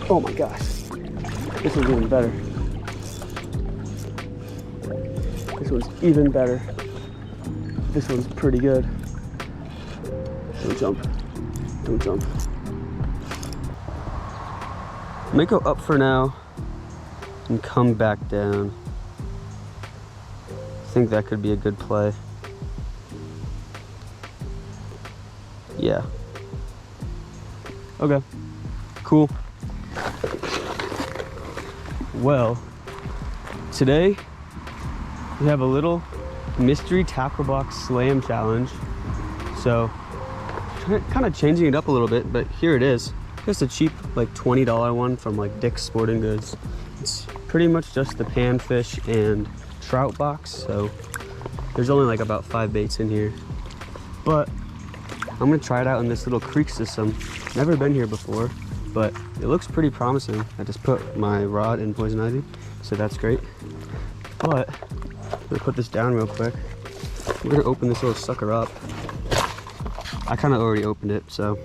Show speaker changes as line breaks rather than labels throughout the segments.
Oh my gosh. This one's even better. This one's even better. This one's pretty good. Don't jump. Don't jump. I may go up for now and come back down. I think that could be a good play. Yeah. Okay. Cool. Well, today we have a little mystery tackle box slam challenge. So, kind of changing it up a little bit, but here it is. Just a cheap, like $20 one from like Dick's Sporting Goods. It's pretty much just the panfish and trout box. So, there's only like about 5 baits in here. But I'm gonna try it out in this little creek system. Never been here before, but it looks pretty promising. I just put my rod in poison ivy, so that's great. But I'm gonna put this down real quick. I'm gonna open this little sucker up. I kind of already opened it, so.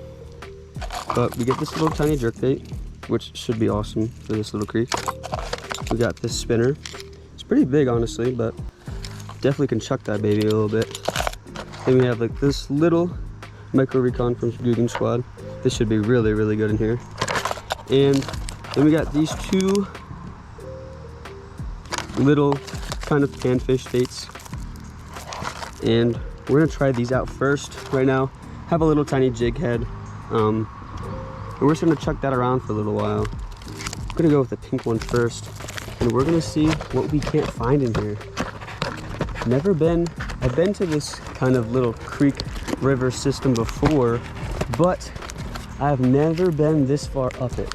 But we get this little tiny jerkbait, which should be awesome for this little creek. We got this spinner. It's pretty big, honestly, but definitely can chuck that baby a little bit. Then we have like this little Micro Recon from Guggen Squad. This should be really, really good in here. And then we got these 2 little kind of panfish baits. And we're gonna try these out first. Right now, have a little tiny jig head. And we're just gonna chuck that around for a little while. I'm gonna go with the pink one first. And we're gonna see what we can't find in here. I've been to this kind of little creek river system before, but I've never been this far up it.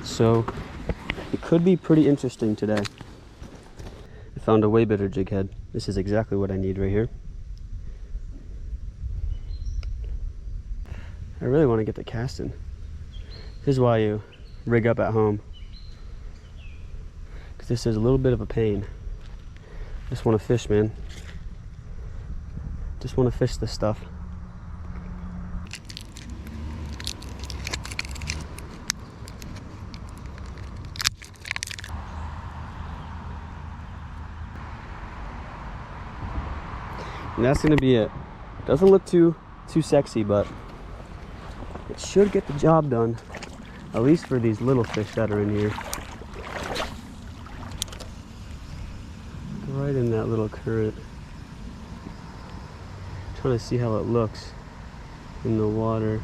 So it could be pretty interesting today. I found a way better jig head. This is exactly what I need right here. I really want to get the casting. This is why you rig up at home, because this is a little bit of a pain. Just want to fish, man. Just want to fish this stuff. And that's gonna be it. Doesn't look too sexy, but it should get the job done. At least for these little fish that are in here. Right in that little current. Trying to see how it looks in the water.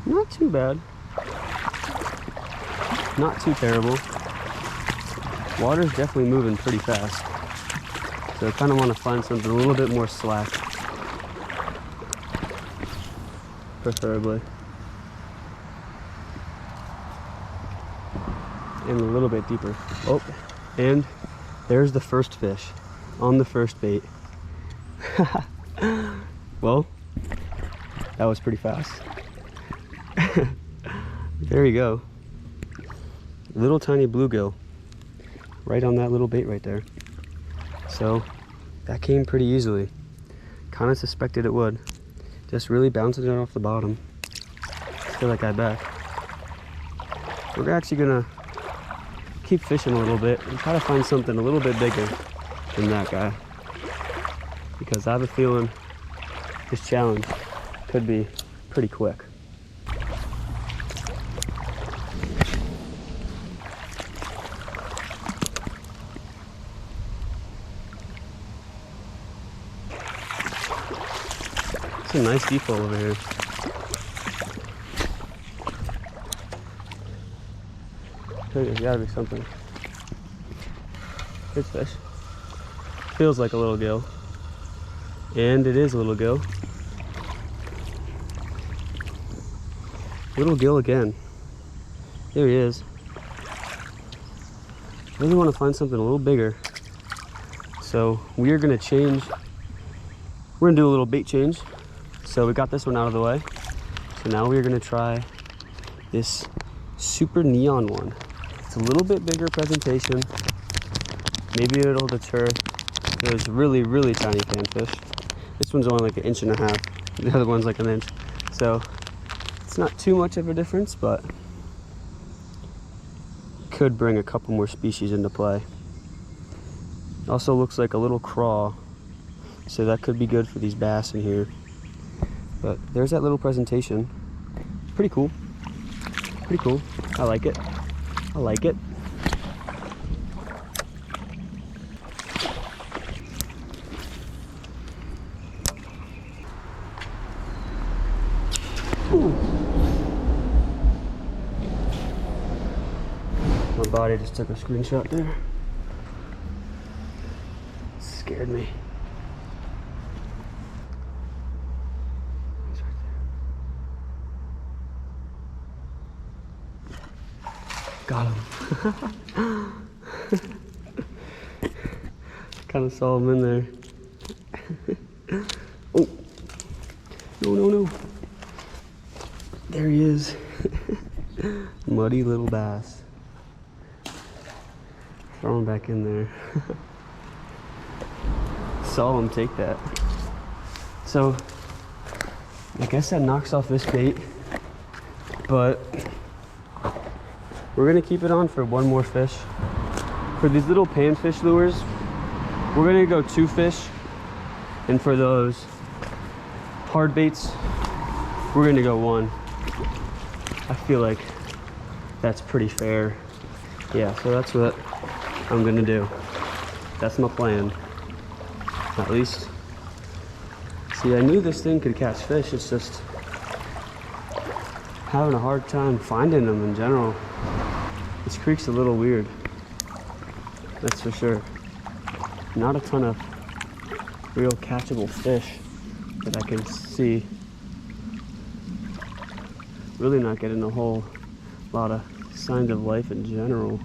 Not too bad. Not too terrible. Water's definitely moving pretty fast. So I kind of want to find something a little bit more slack. Preferably. And a little bit deeper. Oh, and there's the first fish on the first bait. Well, that was pretty fast. There you go. Little tiny bluegill right on that little bait right there. So that came pretty easily. Kind of suspected it would. Just really bouncing it off the bottom. Feel like I bet. We're actually gonna keep fishing a little bit and try to find something a little bit bigger than that guy, because I have a feeling this challenge could be pretty quick. It's a nice deep hole over here. There's gotta be something. It's fish. Feels like a little gill. And it is a little gill. Little gill again. There he is. I really want to find something a little bigger. So we are gonna change. We're gonna do a little bait change. So we got this one out of the way. So now we're gonna try this super neon one. It's a little bit bigger presentation. Maybe it'll deter those really, really tiny panfish. This one's only like 1.5 inches. The other one's like 1 inch. So It's not too much of a difference, but could bring a couple more species into play. Also looks like a little craw, so that could be good for these bass in here. But there's that little presentation. Pretty cool. Pretty cool. I like it. I like it. Ooh. My body just took a screenshot there. Scared me. He's right there. Got him. Kind of saw him in there. Oh. No, no, no. There he is. Muddy little bass. Throw him back in there. Saw him take that. So, I guess that knocks off this bait, but we're gonna keep it on for one more fish. For these little panfish lures, we're gonna go 2 fish, and for those hard baits, we're gonna go 1. I feel like that's pretty fair. Yeah, so that's what I'm gonna do. That's my plan. At least. See, I knew this thing could catch fish. It's just having a hard time finding them in general. This creek's a little weird. That's for sure. Not a ton of real catchable fish that I can see. Really not getting a whole lot of signs of life in general,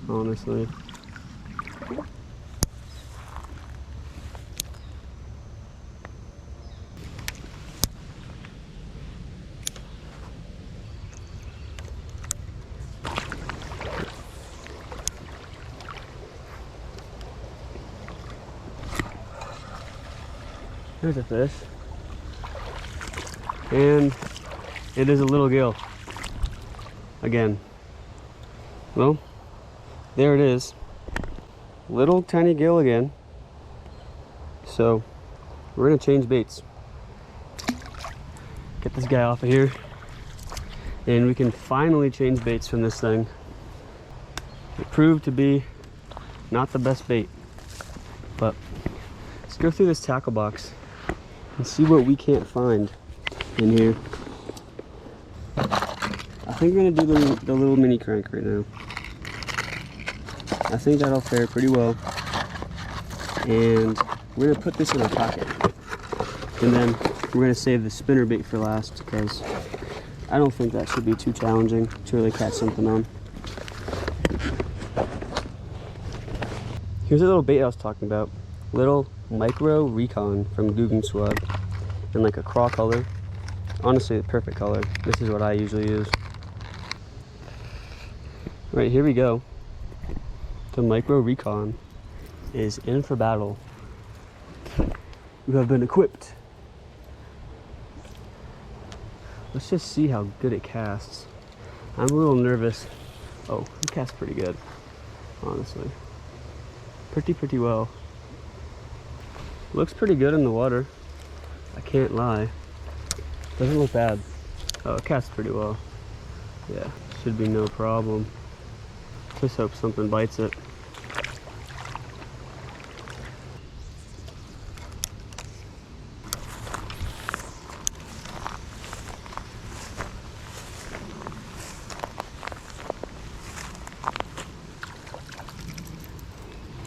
honestly. There's a fish. And it is a little gill. Again. Well, there it is. Little tiny gill again. So, we're gonna change baits. Get this guy off of here. And we can finally change baits from this thing. It proved to be not the best bait. But let's go through this tackle box and see what we can't find in here. I think we're gonna do the little mini crank right now. I think that'll fare pretty well. And we're gonna put this in our pocket. And then we're gonna save the spinner bait for last because I don't think that should be too challenging to really catch something on. Here's a little bait I was talking about. Little Micro Recon from Guggen Swag in like a craw color. Honestly, the perfect color. This is what I usually use. Right, here we go. The Micro Recon is in for battle. We have been equipped. Let's just see how good it casts. I'm a little nervous. Oh, it casts pretty good, honestly. Pretty well. Looks pretty good in the water. I can't lie. Doesn't look bad. Oh, it casts pretty well. Yeah, should be no problem. Just hope something bites it.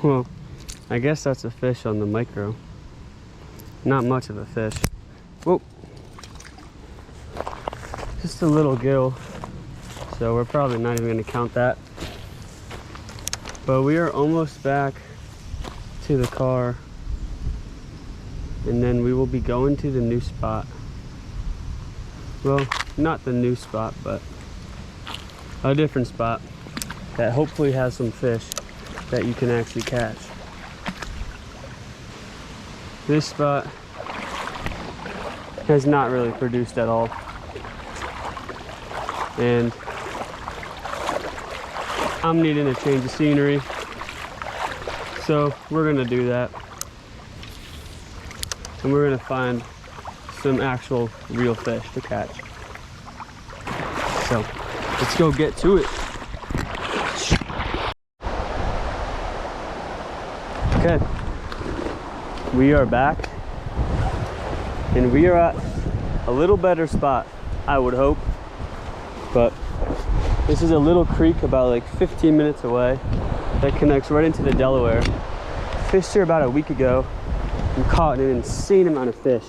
Well, I guess that's a fish on the micro. Not much of a fish. Whoa. Just a little gill. So we're probably not even going to count that. But we are almost back to the car. And then we will be going to the new spot. Well, not the new spot, but a different spot that hopefully has some fish that you can actually catch. This spot has not really produced at all. and I'm needing a change of scenery. So we're gonna do that. And we're gonna find some actual real fish to catch. So let's go get to it. Okay, we are back and we are at a little better spot, I would hope. But this is a little creek about like 15 minutes away that connects right into the Delaware. Fished here about a week ago and caught an insane amount of fish.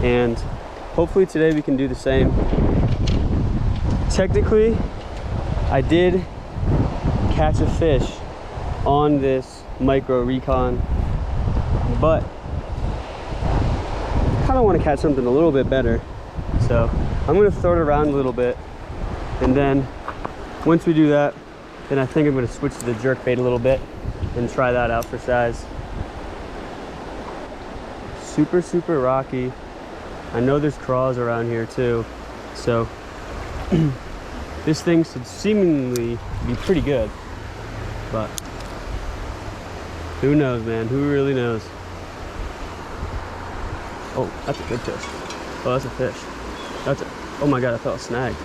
And hopefully today we can do the same. Technically, I did catch a fish on this micro recon, but I kind of want to catch something a little bit better. So I'm going to throw it around a little bit, and then once we do that, then I think I'm going to switch to the jerkbait a little bit and try that out for size. Super, super rocky. I know there's craws around here too, so this thing should seemingly be pretty good, but who knows, man? Who really knows? Oh, that's a good fish. Oh, that's a fish. That's a, oh my God, I felt snagged.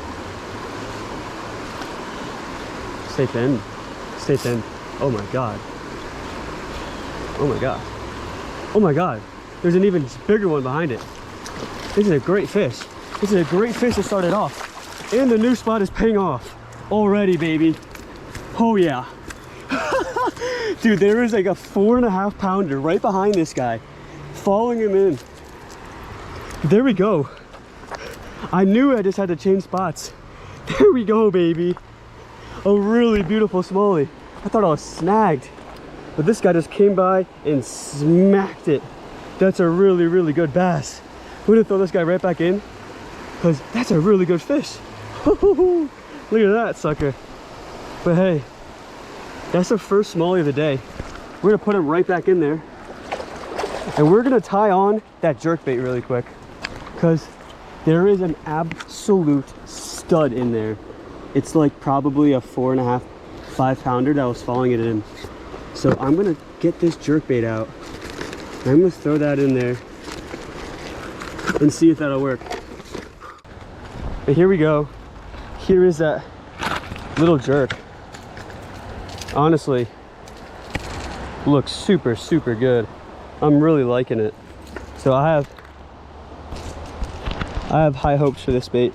Stay thin. Stay thin. Oh my God. Oh my God. Oh my God. There's an even bigger one behind it. This is a great fish. This is a great fish to start it off. And the new spot is paying off already, baby. Oh yeah. Dude, there is like a 4.5 pounder right behind this guy, following him in. There we go. I knew I just had to change spots. There we go, baby. A really beautiful smallie. I thought I was snagged, but this guy just came by and smacked it. That's a really, really good bass. We're gonna throw this guy right back in, because that's a really good fish. Look at that sucker. But hey, that's the first smallie of the day. We're gonna put him right back in there, and we're gonna tie on that jerkbait really quick, because there is an absolute stud in there. It's like probably a 4.5, 5 pounder that was following it in. So I'm gonna get this jerkbait out. I'm gonna throw that in there and see if that'll work. But here we go. Here is that little jerk. Honestly, looks super, super good. I'm really liking it. So I have high hopes for this bait.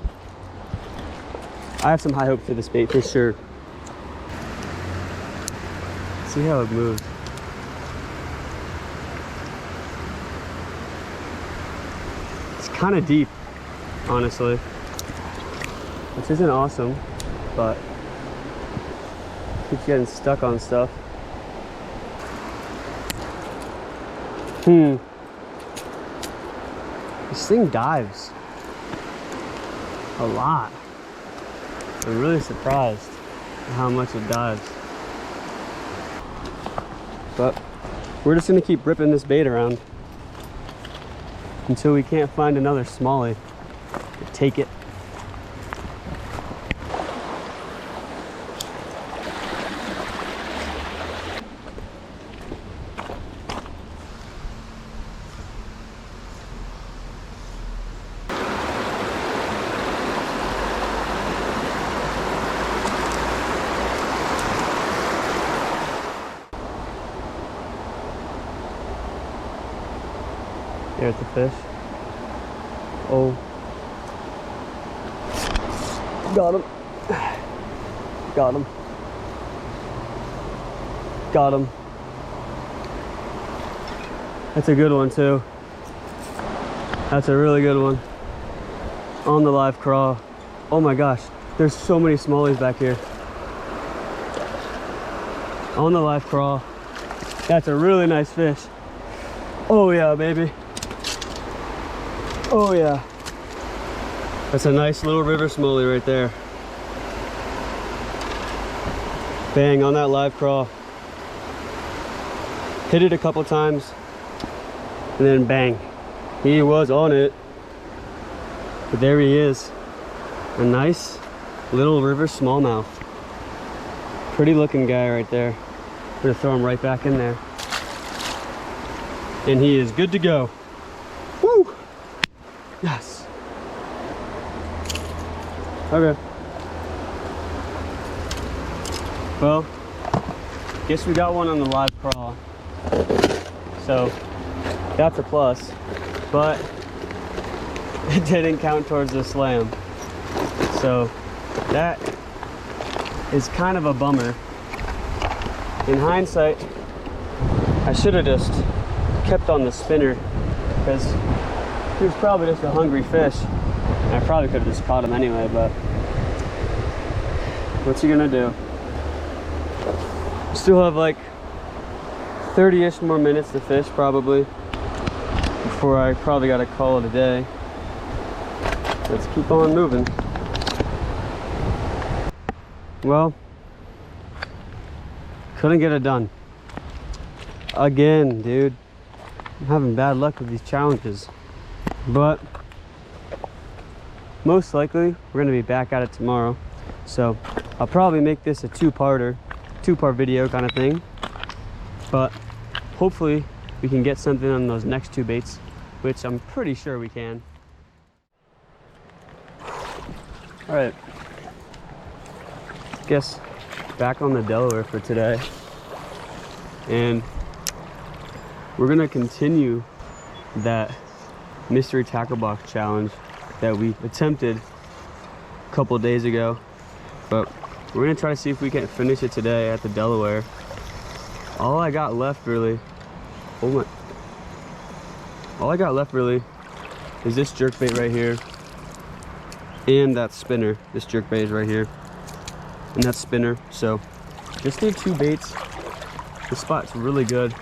I have some high hopes for this bait for sure. See how it moves. It's kind of deep, honestly, which isn't awesome, but keeps getting stuck on stuff. This thing dives a lot. I'm really surprised at how much it dives. But we're just gonna keep ripping this bait around until we can't find another smallie to take it. There's the fish. Oh. Got him. Got him. Got him. That's a good one too. That's a really good one. On the live craw. Oh my gosh. There's so many smallies back here. On the live craw. That's a really nice fish. Oh yeah, baby. Oh yeah. That's a nice little river smallie right there. Bang, on that live craw. Hit it a couple times and then bang. He was on it. But there he is. A nice Little River Smallmouth. Pretty looking guy right there. I'm gonna throw him right back in there. And he is good to go. Woo! Yes. Okay. Well, guess we got one on the live crawl. So that's a plus, but it didn't count towards the slam. So that is kind of a bummer. In hindsight, I should have just kept on the spinner because he was probably just a hungry fish. I probably could have just caught him anyway, but what's he gonna do? Still have like 30-ish more minutes to fish probably before I probably gotta call it a day. Let's keep on moving. Well, couldn't get it done. Again, dude. I'm having bad luck with these challenges. But most likely we're gonna be back at it tomorrow. So I'll probably make this a two-part video kind of thing. But hopefully we can get something on those next two baits, which I'm pretty sure we can. All right. Guess back on the Delaware for today, and we're gonna continue that mystery tackle box challenge that we attempted a couple days ago, but we're gonna try to see if we can finish it today at the Delaware. All I got left really is this jerkbait right here and that spinner. This jerkbait is right here and that spinner. So just need two baits. The spot's really good.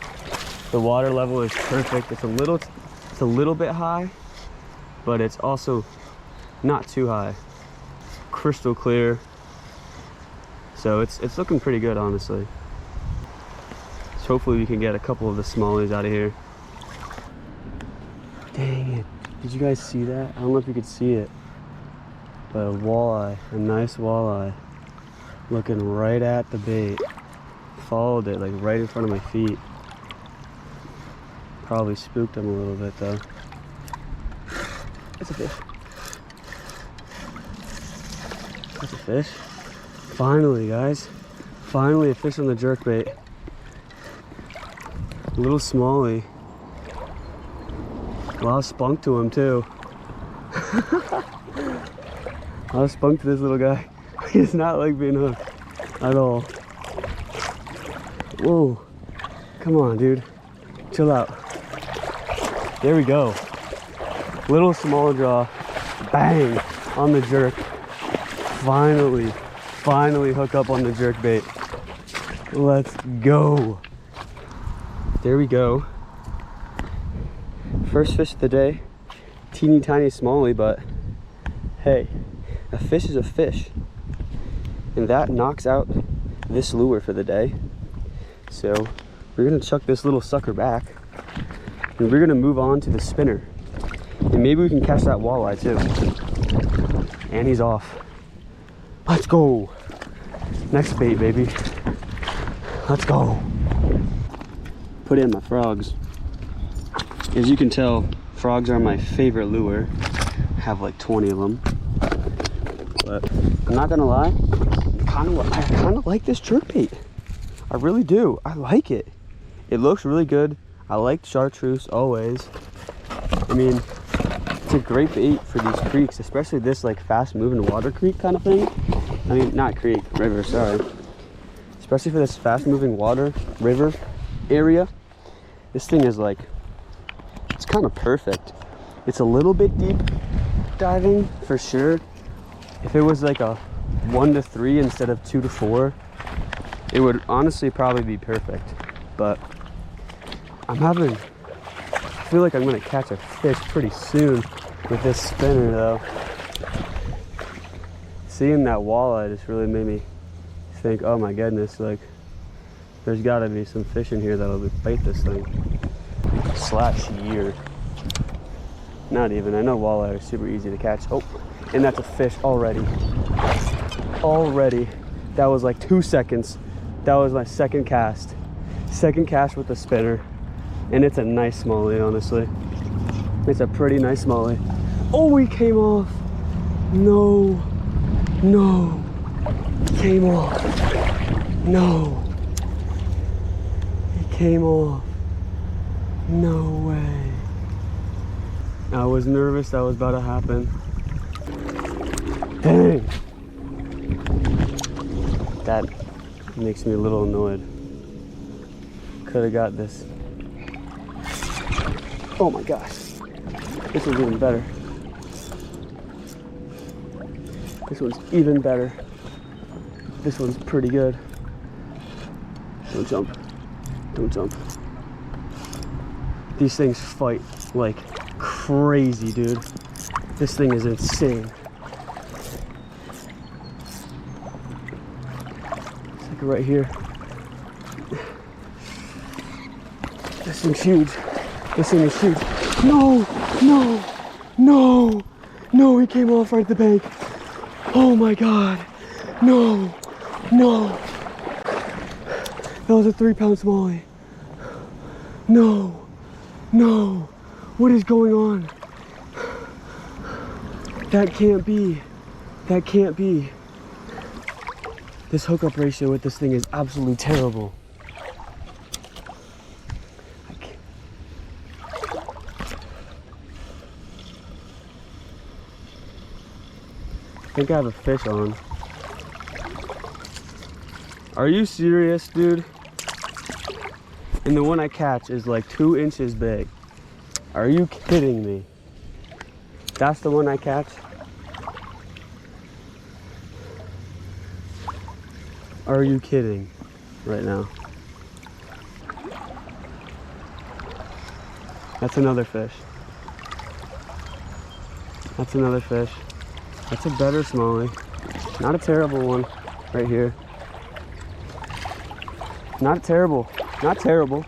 The water level is perfect. It's a little bit high, but it's also not too high. Crystal clear. So it's looking pretty good, honestly. So hopefully we can get a couple of the smallies out of here. Dang it. Did you guys see that? I don't know if you could see it, but a walleye, a nice walleye, looking right at the bait. Followed it like right in front of my feet. Probably spooked him a little bit though. That's a fish. That's a fish. Finally, guys. Finally a fish on the jerkbait. A little smallie. A lot of spunk to him too. A lot of spunk to this little guy. He does not like being hooked at all. Whoa. Come on, dude. Chill out. There we go. Little small jaw. Bang. On the jerk. Finally hook up on the jerkbait. Let's go. There we go. First fish of the day. Teeny tiny smallie, but hey, a fish is a fish. And that knocks out this lure for the day. So we're gonna chuck this little sucker back and we're gonna move on to the spinner. And maybe we can catch that walleye too. And he's off. Let's go. Next bait, baby. Let's go. Put in my frogs. As you can tell, frogs are my favorite lure. I have like 20 of them. But I'm not gonna lie, I kind of like this jerkbait. I really do. I like it. It looks really good. I like chartreuse always. I mean, it's a great bait for these creeks, especially this like fast moving water creek kind of thing. I mean, not creek, river, sorry. Especially for this fast moving water, river area. This thing is like, it's kind of perfect. It's a little bit deep diving for sure. If it was like a 1 to 3 instead of 2 to 4, it would honestly probably be perfect. But I feel like I'm gonna catch a fish pretty soon with this spinner though. Seeing that walleye just really made me think, oh my goodness, like there's gotta be some fish in here that'll bite this thing. / year. Not even, I know walleye are super easy to catch. Oh, and that's a fish already. already. That was like 2 seconds. That was my second cast. Second cast with the spinner. And it's a nice smallie, honestly. It's a pretty nice smallie. Oh, he came off. No. No. He came off. No. He came off. No way. I was nervous that was about to happen. Dang. That makes me a little annoyed. Could have got this. Oh my gosh. This one's even better. This one's even better. This one's pretty good. Don't jump. Don't jump. These things fight like crazy, dude. This thing is insane. It's like right here. This thing's huge. This thing is huge. No, no, no, no, he came off right at the bank. Oh my God. No, no. That was a 3-pound smallie. No, no. What is going on? That can't be. That can't be. This hookup ratio with this thing is absolutely terrible. I think I have a fish on. Are you serious, dude? And the one I catch is like 2 inches big. Are you kidding me? That's the one I catch? Are you kidding right now? That's another fish. That's another fish. That's a better smallie. Not a terrible one right here. Not terrible. Not terrible.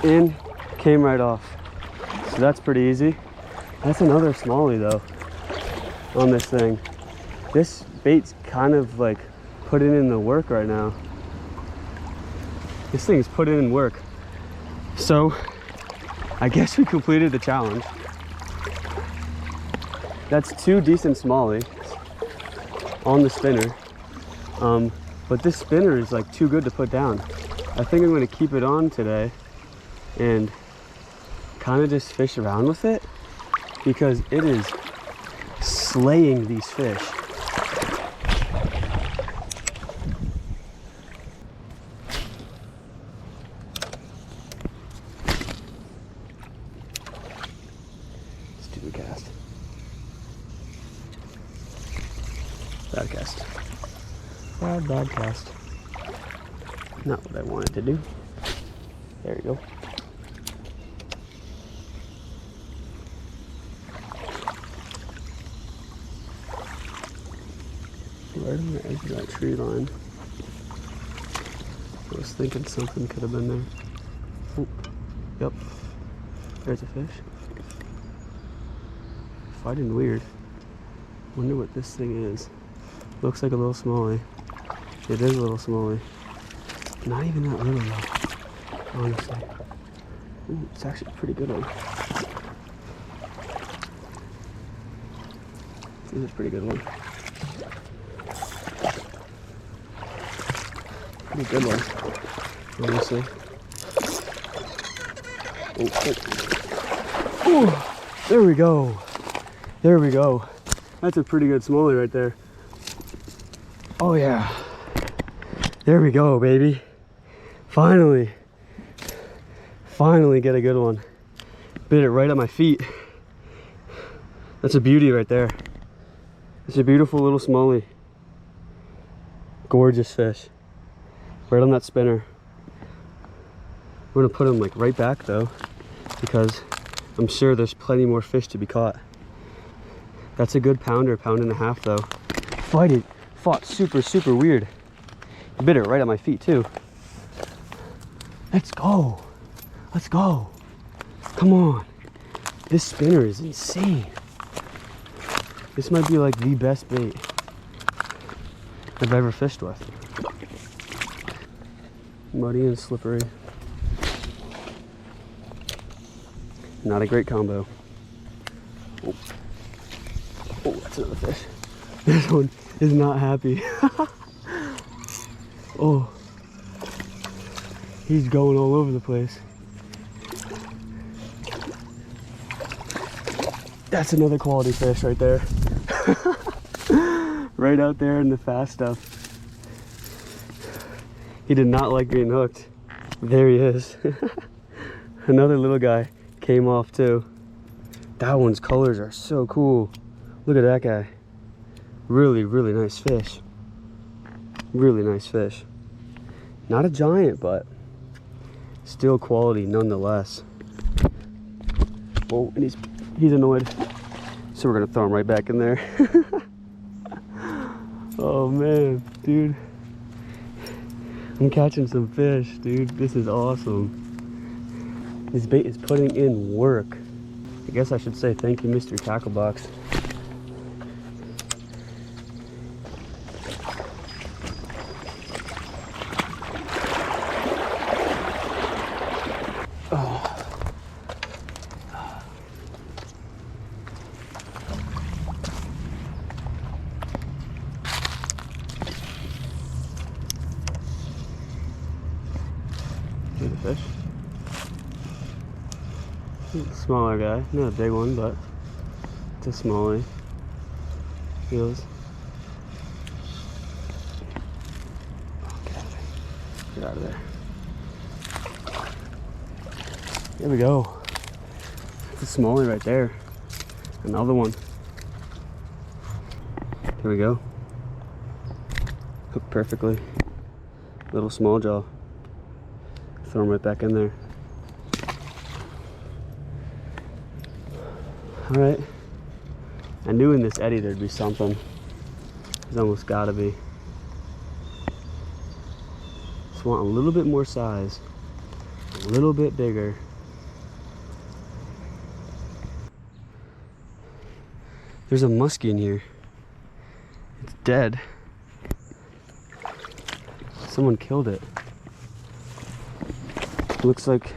And came right off. So that's pretty easy. That's another smallie though on this thing. This bait's kind of like putting in the work right now. This thing's putting in work. So I guess we completed the challenge. That's 2 decent smallie on the spinner. But this spinner is like too good to put down. I think I'm gonna keep it on today and kind of just fish around with it because it is slaying these fish. Stupid cast. Bad cast. Bad cast. Not what I wanted to do. There you go. Right on the edge of that tree line. I was thinking something could have been there. Oh, yep. There's a fish. Fighting weird. Wonder what this thing is. Looks like a little smallie. It is a little smallie. Not even that little though, honestly. Ooh, it's actually a pretty good one. This is a pretty good one. Pretty good one, honestly. Oh, oh. Ooh, there we go. There we go. That's a pretty good smallie right there. Oh yeah. There we go, baby. Finally. Finally get a good one. Bit it right at my feet. That's a beauty right there. It's a beautiful little smallie. Gorgeous fish. Right on that spinner. We're gonna put him like right back though, because I'm sure there's plenty more fish to be caught. That's a good pounder, pound and a half though. Fought super weird. Bit it right at my feet too. Let's go. Let's go. Come on. This spinner is insane. This might be like the best bait. I've ever fished with. Muddy and slippery. Not a great combo. Oh, oh, that's another fish. This one is not happy. Oh, he's going all over the place. That's another quality fish right there. Right out there in the fast stuff. He did not like getting hooked. There he is. Another little guy came off too. That one's colors are so cool. Look at that guy. Really, really nice fish. Really nice fish. Not a giant, but still quality nonetheless. Oh, and he's annoyed. So we're gonna throw him right back in there. Oh man, dude. I'm catching some fish, dude. This is awesome. This bait is putting in work. I guess I should say thank you, Mystery Tackle Box. See the fish? Smaller guy, not a big one, but it's a smallie. Feels. Get out of there. There we go. It's a smallie right there. Another one. There we go. Hooked perfectly. Little small jaw. Throw him right back in there. All right. I knew in this eddy there'd be something. There's almost gotta be. Just want a little bit more size. A little bit bigger. There's a muskie in here. It's dead. Someone killed it. Looks like,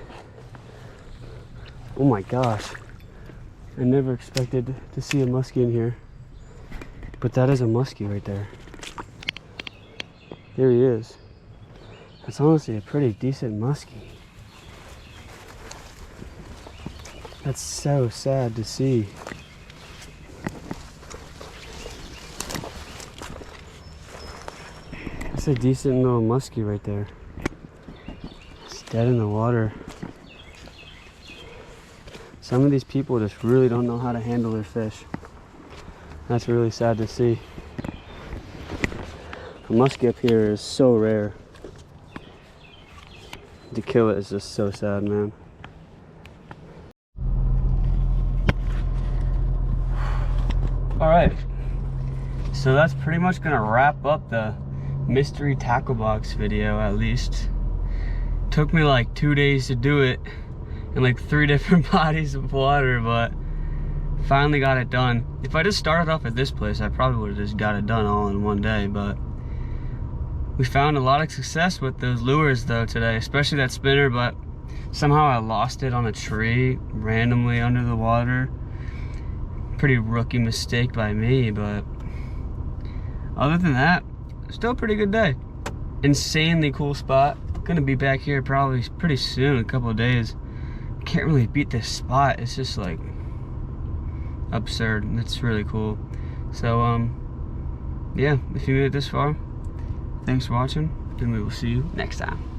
oh my gosh. I never expected to see a muskie in here. But that is a muskie right there. There he is. That's honestly a pretty decent muskie. That's so sad to see. That's a decent little muskie right there. It's dead in the water. Some of these people just really don't know how to handle their fish. That's really sad to see. A muskie up here is so rare. To kill it is just so sad, man. Alright, so that's pretty much gonna wrap up the mystery tackle box video, at least. Took me like 2 days to do it in like 3 different bodies of water, but finally got it done. If I just started off at this place, I probably would have just got it done all in one day, but we found a lot of success with those lures though today, especially that spinner, but somehow I lost it on a tree randomly under the water. Pretty rookie mistake by me, but other than that, still a pretty good day. Insanely cool spot. Gonna be back here probably pretty soon, a couple of days. Can't really beat this spot. It's just like absurd. It's really cool. So yeah, if you made it this far, thanks for watching, and we will see you next time.